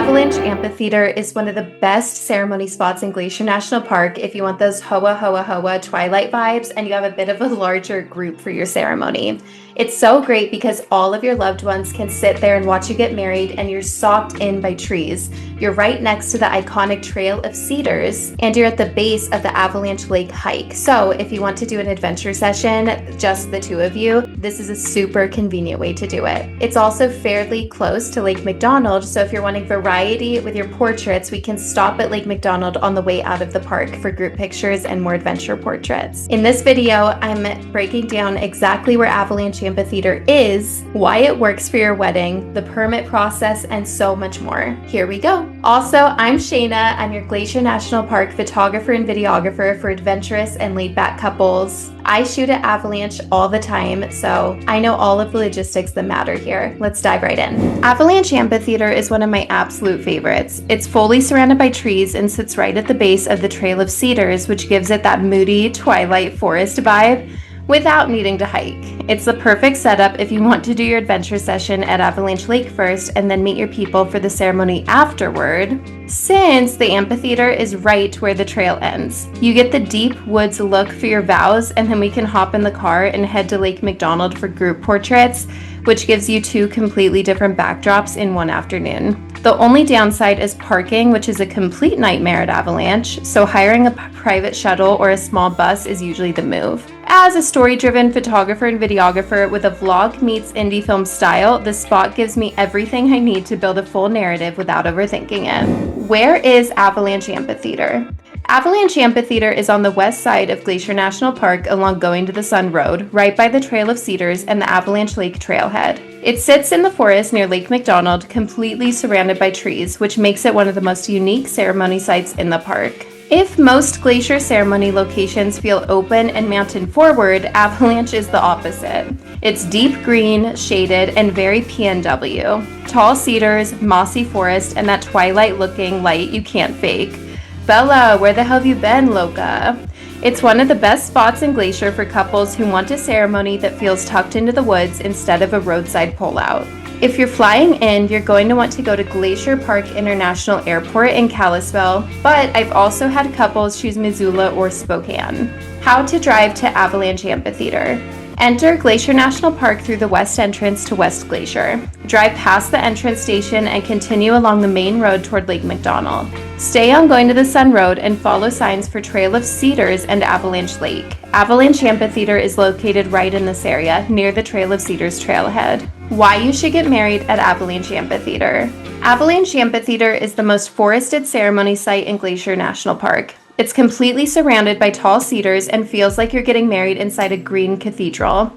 Avalanche Amphitheater is one of the best ceremony spots in Glacier National Park if you want those hoa hoa hoa twilight vibes and you have a bit of a larger group for your ceremony. It's so great because all of your loved ones can sit there and watch you get married and you're socked in by trees. You're right next to the iconic trail of Cedars and you're at the base of the Avalanche Lake hike. So if you want to do an adventure session, just the two of you, this is a super convenient way to do it. It's also fairly close to Lake McDonald, so if you're wanting variety with your portraits, we can stop at Lake McDonald on the way out of the park for group pictures and more adventure portraits. In this video, I'm breaking down exactly where Avalanche Amphitheater is, why it works for your wedding, the permit process, and so much more. Here we go. Also, I'm Shayna. I'm your Glacier National Park photographer and videographer for adventurous and laid-back couples. I shoot at Avalanche all the time, so I know all of the logistics that matter here. Let's dive right in. Avalanche Amphitheater is one of my absolute favorites. It's fully surrounded by trees and sits right at the base of the Trail of Cedars, which gives it that moody twilight forest vibe without needing to hike. It's the perfect setup if you want to do your adventure session at Avalanche Lake first and then meet your people for the ceremony afterward, since the amphitheater is right where the trail ends. You get the deep woods look for your vows, and then we can hop in the car and head to Lake McDonald for group portraits, which gives you two completely different backdrops in one afternoon. The only downside is parking, which is a complete nightmare at Avalanche, so hiring a private shuttle or a small bus is usually the move. As a story-driven photographer and videographer with a vlog meets indie film style, this spot gives me everything I need to build a full narrative without overthinking it. Where is Avalanche Amphitheater? Avalanche Amphitheater is on the west side of Glacier National Park along Going to the Sun Road, right by the Trail of Cedars and the Avalanche Lake trailhead. It sits in the forest near Lake McDonald, completely surrounded by trees, which makes it one of the most unique ceremony sites in the park. If most glacier ceremony locations feel open and mountain forward, Avalanche is the opposite. It's deep green, shaded, and very PNW. Tall cedars, mossy forest, and that twilight looking light you can't fake. Bella, where the hell have you been, loca? It's one of the best spots in Glacier for couples who want a ceremony that feels tucked into the woods instead of a roadside pullout. If you're flying in, you're going to want to go to Glacier Park International Airport in Kalispell, but I've also had couples choose Missoula or Spokane. How to drive to Avalanche Amphitheater. Enter Glacier National Park through the west entrance to West Glacier. Drive past the entrance station and continue along the main road toward Lake McDonald. Stay on Going to the Sun Road and follow signs for Trail of Cedars and Avalanche Lake. Avalanche Amphitheater is located right in this area, near the Trail of Cedars trailhead. Why you should get married at Avalanche Amphitheater. Avalanche Amphitheater is the most forested ceremony site in Glacier National Park. It's completely surrounded by tall cedars and feels like you're getting married inside a green cathedral.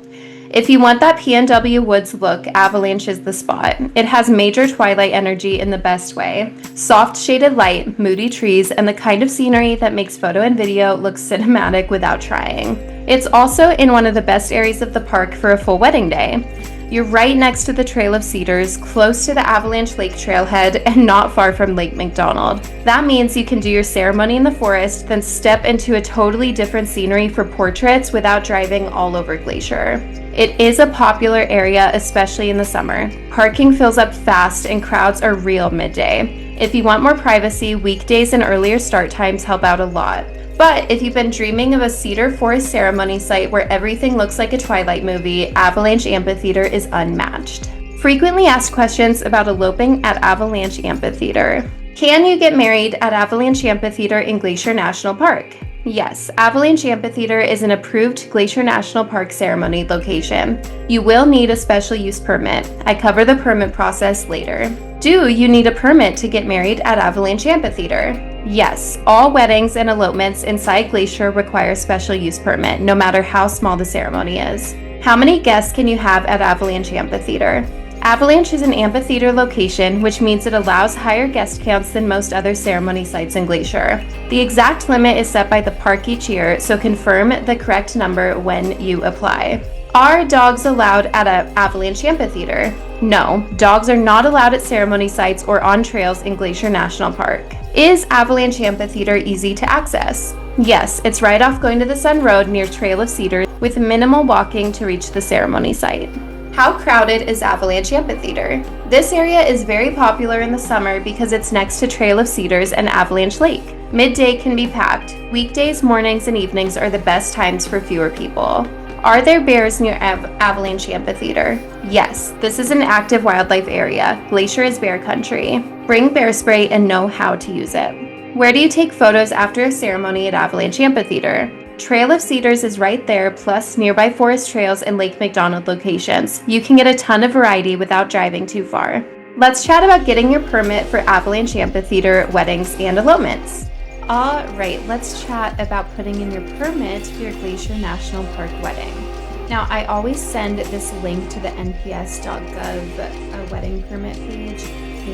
If you want that PNW Woods look, Avalanche is the spot. It has major twilight energy in the best way. Soft shaded light, moody trees, and the kind of scenery that makes photo and video look cinematic without trying. It's also in one of the best areas of the park for a full wedding day. You're right next to the Trail of Cedars, close to the Avalanche Lake trailhead, and not far from Lake McDonald. That means you can do your ceremony in the forest, then step into a totally different scenery for portraits without driving all over Glacier. It is a popular area, especially in the summer. Parking fills up fast and crowds are real midday. If you want more privacy, weekdays and earlier start times help out a lot. But if you've been dreaming of a cedar forest ceremony site where everything looks like a Twilight movie, Avalanche Amphitheater is unmatched. Frequently asked questions about eloping at Avalanche Amphitheater. Can you get married at Avalanche Amphitheater in Glacier National Park? Yes, Avalanche Amphitheater is an approved Glacier National Park ceremony location. You will need a special use permit. I cover the permit process later. Do you need a permit to get married at Avalanche Amphitheater? Yes, all weddings and elopements inside Glacier require a special use permit, no matter how small the ceremony is. How many guests can you have at Avalanche Amphitheater? Avalanche is an amphitheater location, which means it allows higher guest counts than most other ceremony sites in Glacier. The exact limit is set by the park each year, so confirm the correct number when you apply. Are dogs allowed at an Avalanche Amphitheater? No, dogs are not allowed at ceremony sites or on trails in Glacier National Park. Is Avalanche Amphitheater easy to access? Yes, it's right off Going to the Sun Road near Trail of Cedars with minimal walking to reach the ceremony site. How crowded is Avalanche Amphitheater? This area is very popular in the summer because it's next to Trail of Cedars and Avalanche Lake. Midday can be packed. Weekdays, mornings, and evenings are the best times for fewer people. Are there bears near Avalanche Amphitheater? Yes, this is an active wildlife area. Glacier is bear country. Bring bear spray and know how to use it. Where do you take photos after a ceremony at Avalanche Amphitheater? Trail of Cedars is right there, plus nearby forest trails and Lake McDonald locations. You can get a ton of variety without driving too far. Let's chat about getting your permit for Avalanche Amphitheater weddings and elopements. All right, let's chat about putting in your permit for your Glacier National Park wedding. Now, I always send this link to the nps.gov wedding permit page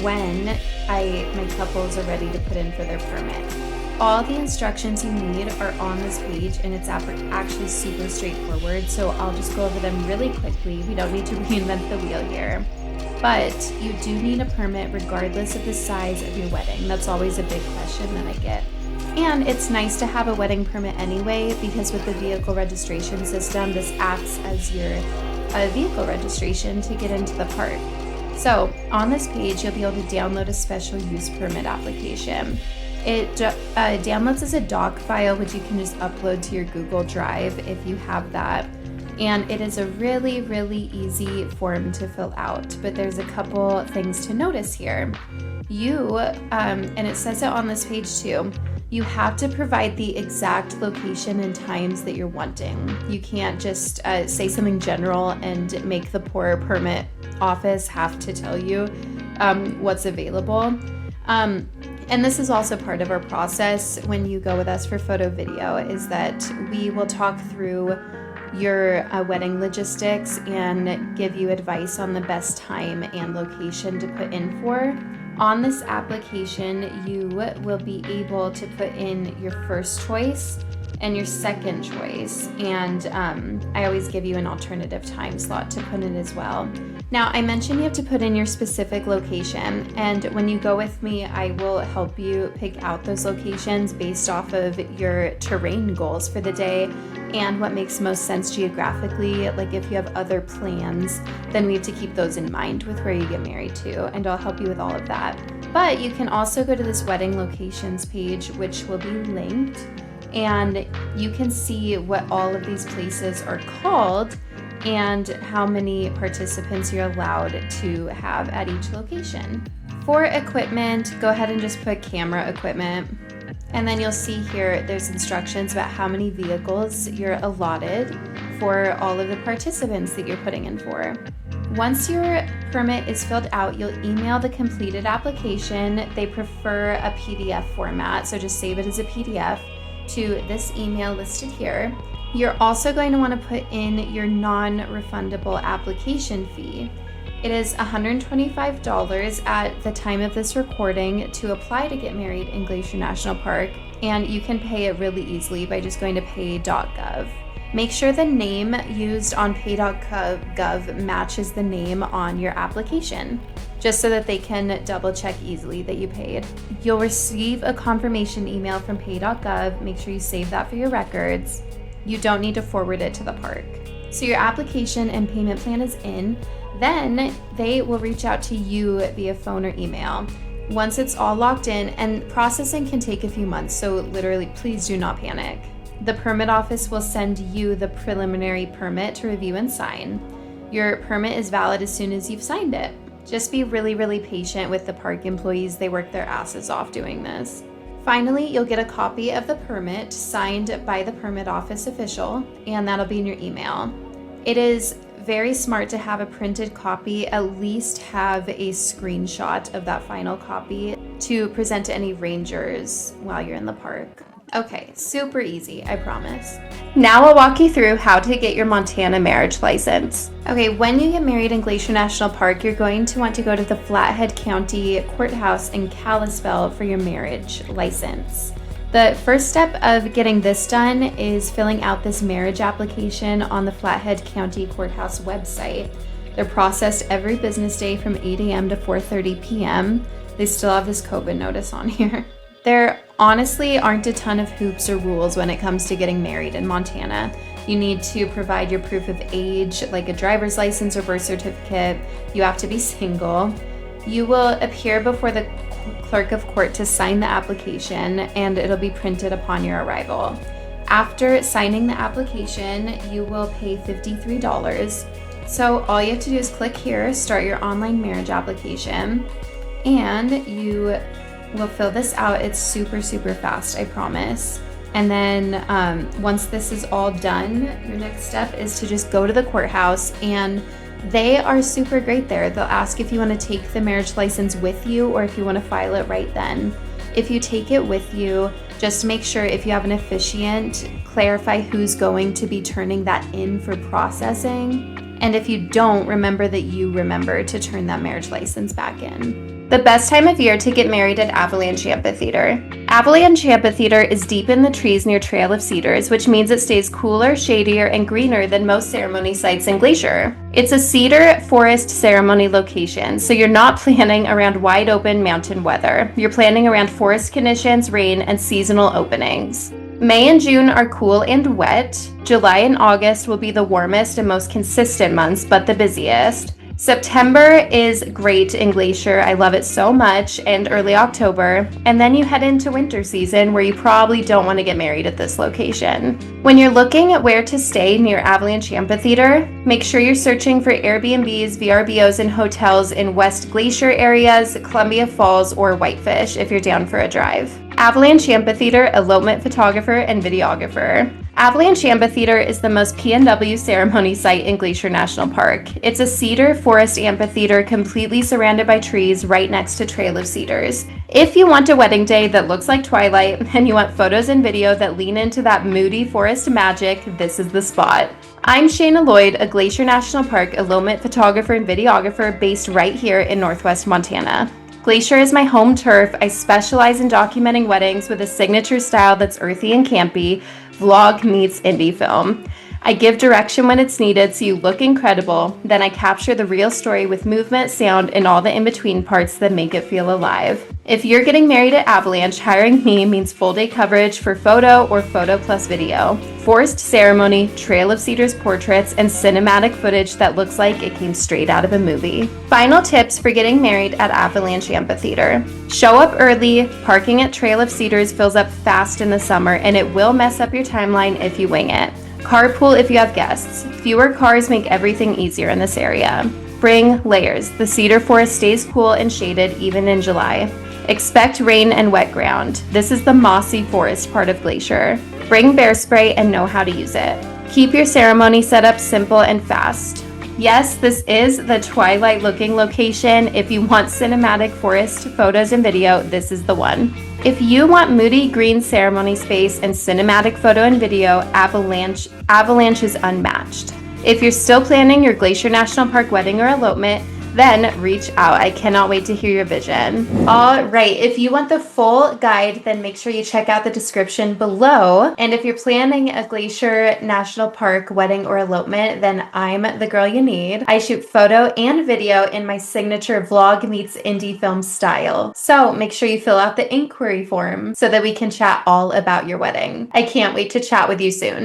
when my couples are ready to put in for their permit. All the instructions you need are on this page, and it's actually super straightforward, so I'll just go over them really quickly. We don't need to reinvent the wheel here. But you do need a permit regardless of the size of your wedding. That's always a big question that I get. And it's nice to have a wedding permit anyway, because with the vehicle registration system, this acts as your vehicle registration to get into the park. So on this page, you'll be able to download a special use permit application. It downloads as a doc file, which you can just upload to your Google Drive if you have that. And it is a really, really easy form to fill out, but there's a couple things to notice here. And it says it on this page too, you have to provide the exact location and times that you're wanting. You can't just say something general and make the poor permit office have to tell you what's available. And this is also part of our process when you go with us for photo video, is that we will talk through your wedding logistics and give you advice on the best time and location to put in for. On this application, you will be able to put in your first choice and your second choice, and I always give you an alternative time slot to put in as well. Now, I mentioned you have to put in your specific location, and when you go with me, I will help you pick out those locations based off of your terrain goals for the day and what makes most sense geographically. Like if you have other plans, then we have to keep those in mind with where you get married to, and I'll help you with all of that. But you can also go to this wedding locations page, which will be linked, and you can see what all of these places are called and how many participants you're allowed to have at each location. For equipment, go ahead and just put camera equipment. And then you'll see here, there's instructions about how many vehicles you're allotted for all of the participants that you're putting in for. Once your permit is filled out, you'll email the completed application. They prefer a PDF format, so just save it as a PDF to this email listed here. You're also going to want to put in your non-refundable application fee. It is $125 at the time of this recording to apply to get married in Glacier National Park, and you can pay it really easily by just going to pay.gov. Make sure the name used on pay.gov matches the name on your application, just so that they can double check easily that you paid. You'll receive a confirmation email from pay.gov. Make sure you save that for your records. You don't need to forward it to the park. So your application and payment plan is in. Then they will reach out to you via phone or email. Once it's all locked in, and processing can take a few months, so literally please do not panic. The permit office will send you the preliminary permit to review and sign. Your permit is valid as soon as you've signed it. Just be really, really patient with the park employees. They work their asses off doing this. Finally, you'll get a copy of the permit signed by the permit office official, and that'll be in your email. It is very smart to have a printed copy, at least have a screenshot of that final copy to present to any rangers while you're in the park. Okay, super easy, I promise. Now I'll walk you through how to get your Montana marriage license. Okay, when you get married in Glacier National Park, you're going to want to go to the Flathead County Courthouse in Kalispell for your marriage license. The first step of getting this done is filling out this marriage application on the Flathead County Courthouse website. They're processed every business day from 8 a.m. to 4:30 p.m. They still have this COVID notice on here. There honestly aren't a ton of hoops or rules when it comes to getting married in Montana. You need to provide your proof of age, like a driver's license or birth certificate. You have to be single. You will appear before the clerk of court to sign the application, and it'll be printed upon your arrival. After signing the application, you will pay $53. So all you have to do is click here, start your online marriage application, and you will fill this out. It's super, super fast, I promise. And then once this is all done, your next step is to just go to the courthouse, and they are super great there. They'll ask if you want to take the marriage license with you or if you want to file it right then. If you take it with you, just make sure if you have an officiant, clarify who's going to be turning that in for processing. And if you don't, remember that you remember to turn that marriage license back in. The best time of year to get married at Avalanche Amphitheater. Avalanche Amphitheater is deep in the trees near Trail of Cedars, which means it stays cooler, shadier, and greener than most ceremony sites in Glacier. It's a cedar forest ceremony location, so you're not planning around wide open mountain weather. You're planning around forest conditions, rain, and seasonal openings. May and June are cool and wet. July and August will be the warmest and most consistent months, but the busiest. September is great in Glacier. I love it so much, and early October. And then you head into winter season where you probably don't want to get married at this location. When you're looking at where to stay near Avalanche Amphitheater, make sure you're searching for Airbnbs, VRBOs, and hotels in West Glacier areas, Columbia Falls, or Whitefish if you're down for a drive. Avalanche Amphitheater elopement photographer and videographer. Avalanche Amphitheater is the most PNW ceremony site in Glacier National Park. It's a cedar forest amphitheater completely surrounded by trees right next to Trail of Cedars. If you want a wedding day that looks like Twilight and you want photos and video that lean into that moody forest magic, this is the spot. I'm Shayna Lloyd, a Glacier National Park elopement photographer and videographer based right here in Northwest Montana. Glacier is my home turf. I specialize in documenting weddings with a signature style that's earthy and campy. Vlog meets indie film. I give direction when it's needed so you look incredible. Then I capture the real story with movement, sound, and all the in-between parts that make it feel alive. If you're getting married at Avalanche, hiring me means full-day coverage for photo or photo plus video, forced ceremony, Trail of Cedars portraits, and cinematic footage that looks like it came straight out of a movie. Final tips for getting married at Avalanche Amphitheater. Show up early. Parking at Trail of Cedars fills up fast in the summer, and it will mess up your timeline if you wing it. Carpool if you have guests. Fewer cars make everything easier in this area. Bring layers. The cedar forest stays cool and shaded even in July. Expect rain and wet ground. This is the mossy forest part of Glacier. Bring bear spray and know how to use it. Keep your ceremony setup simple and fast. Yes, this is the Twilight looking location. If you want cinematic forest photos and video, this is the one. If you want moody green ceremony space and cinematic photo and video, Avalanche is unmatched. If you're still planning your Glacier National Park wedding or elopement, then reach out. I cannot wait to hear your vision. All right, if you want the full guide, then make sure you check out the description below. And if you're planning a Glacier National Park wedding or elopement, then I'm the girl you need. I shoot photo and video in my signature vlog meets indie film style. So make sure you fill out the inquiry form so that we can chat all about your wedding. I can't wait to chat with you soon.